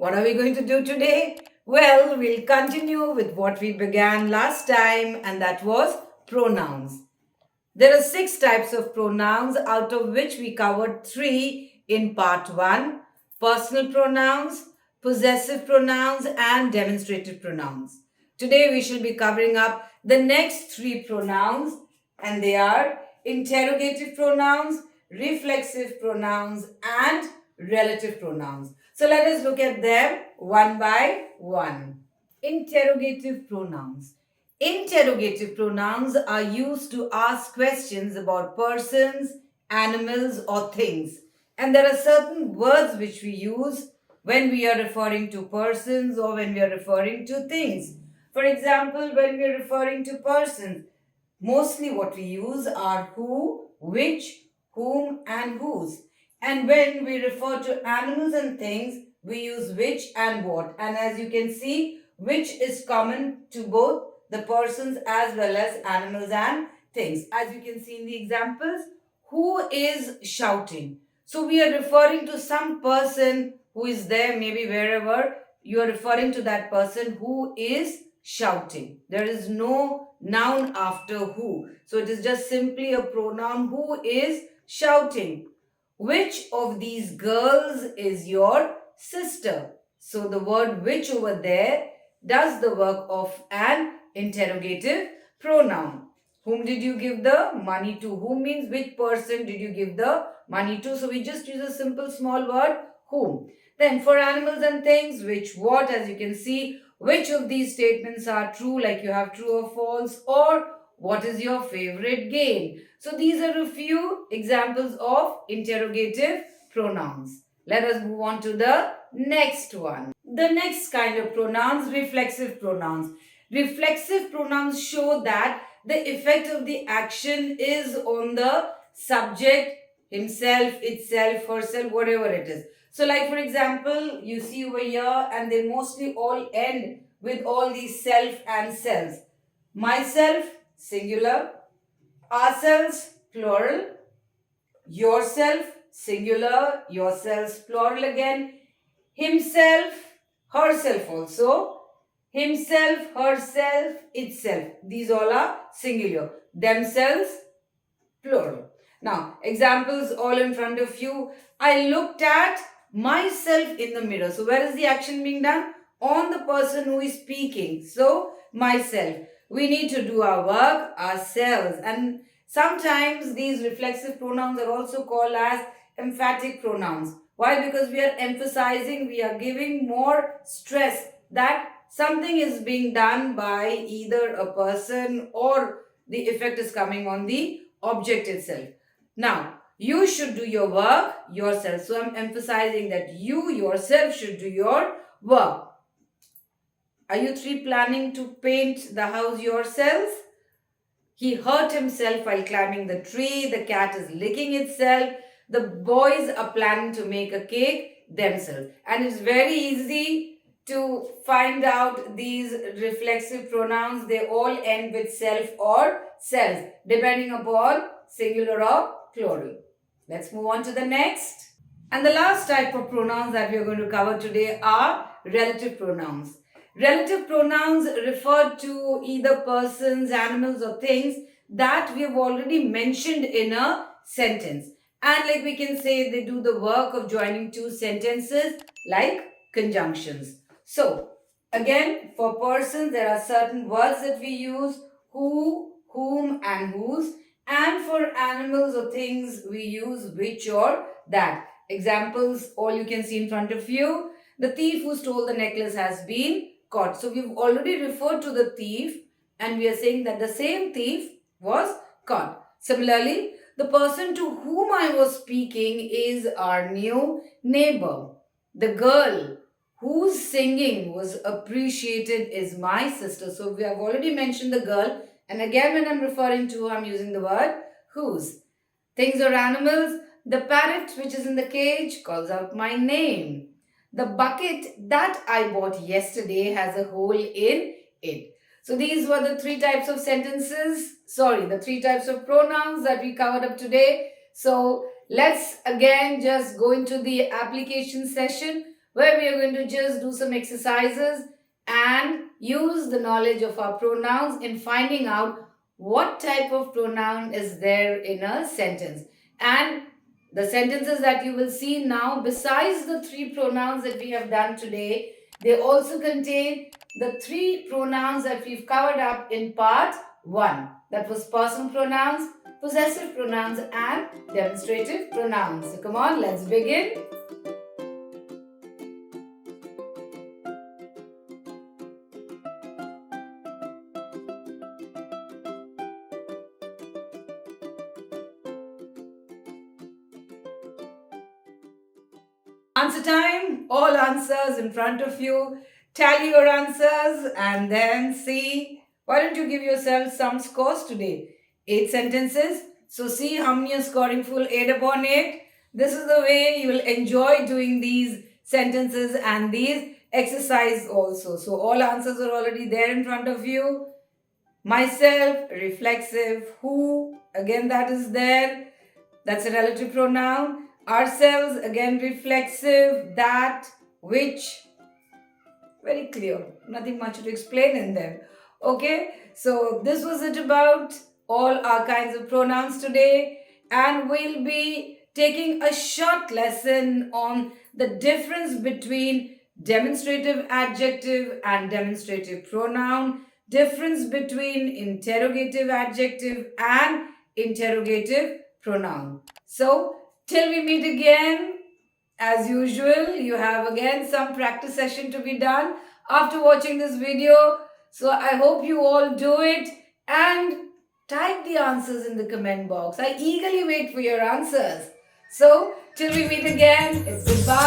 What are we going to do today? Well, we'll continue with what we began last time, and that was pronouns. There are 6 types of pronouns, out of which we covered 3 in part 1: personal pronouns, possessive pronouns, and demonstrative pronouns. Today we shall be covering up the next 3 pronouns, and they are interrogative pronouns, reflexive pronouns, and relative pronouns. So let us look at them one by one. Interrogative pronouns. Interrogative pronouns are used to ask questions about persons, animals, or things. And there are certain words which we use when we are referring to persons or when we are referring to things. For example, when we are referring to persons, mostly what we use are who, which, whom, and whose. And when we refer to animals and things, we use which and what. And as you can see, which is common to both the persons as well as animals and things. As you can see in the examples, who is shouting? So we are referring to some person who is there, maybe wherever. You are referring to that person who is shouting. There is no noun after who. So it is just simply a pronoun who is shouting. Which of these girls is your sister? So the word which over there does the work of an interrogative pronoun. Whom did you give the money to? Whom means which person did you give the money to? So we just use a simple small word whom. Then for animals and things, which, what, as you can see, which of these statements are true, like you have true or false, or what is your favorite game? So these are a few examples of interrogative pronouns. Let us move on to the next one. The next kind of pronouns, reflexive pronouns. Reflexive pronouns show that the effect of the action is on the subject, himself, itself, herself, whatever it is. So like for example, you see over here, and they mostly all end with all these self and selves. Myself, singular. Ourselves, plural. Yourself, singular. Yourselves, plural again. Himself, herself also. Himself, herself, itself. These all are singular. Themselves, plural. Now, examples all in front of you. I looked at myself in the mirror. So, where is the action being done? On the person who is speaking. So, myself. We need to do our work ourselves. And sometimes these reflexive pronouns are also called as emphatic pronouns. Why? Because we are emphasizing, we are giving more stress that something is being done by either a person or the effect is coming on the object itself. Now, you should do your work yourself. So I'm emphasizing that you yourself should do your work. Are you 3 planning to paint the house yourself? He hurt himself while climbing the tree. The cat is licking itself. The boys are planning to make a cake themselves. And it's very easy to find out these reflexive pronouns. They all end with self or selves, depending upon singular or plural. Let's move on to the next. And the last type of pronouns that we are going to cover today are relative pronouns. Relative pronouns refer to either persons, animals, or things that we have already mentioned in a sentence. And like we can say, they do the work of joining 2 sentences like conjunctions. So, again, for persons, there are certain words that we use: who, whom, and whose. And for animals or things, we use which or that. Examples, all you can see in front of you. The thief who stole the necklace has been caught. So we've already referred to the thief, and we are saying that the same thief was caught. Similarly, the person to whom I was speaking is our new neighbor. The girl whose singing was appreciated is my sister. So we have already mentioned the girl, and again when I'm referring to her, I'm using the word whose. Things or animals, the parrot which is in the cage calls out my name. The bucket that I bought yesterday has a hole in it. So these were the 3 types of the 3 types of pronouns that we covered up today. So let's again just go into the application session. where we are going to just do some exercises and use the knowledge of our pronouns in finding out what type of pronoun is there in a sentence. And the sentences that you will see now, besides the three pronouns that we have done today, they also contain the three pronouns that we've covered up in part 1. That was personal pronouns, possessive pronouns, and demonstrative pronouns. So come on, let's begin. Answer time. All answers in front of you. Tally your answers and then see. Why don't you give yourself some scores today? 8 sentences. So see how many are scoring full 8 upon 8. This is the way you will enjoy doing these sentences and these exercises also. So all answers are already there in front of you. Myself, reflexive, who, again that is there. That's a relative pronoun. Ourselves, again reflexive, that, which. Very clear. Nothing much to explain in them. Okay, so this was it about all our kinds of pronouns today, and we'll be taking a short lesson on the difference between demonstrative adjective and demonstrative pronoun, difference between interrogative adjective and interrogative pronoun. So, till we meet again, as usual, you have again some practice session to be done after watching this video. So I hope you all do it and type the answers in the comment box. I eagerly wait for your answers. So till we meet again, it's goodbye.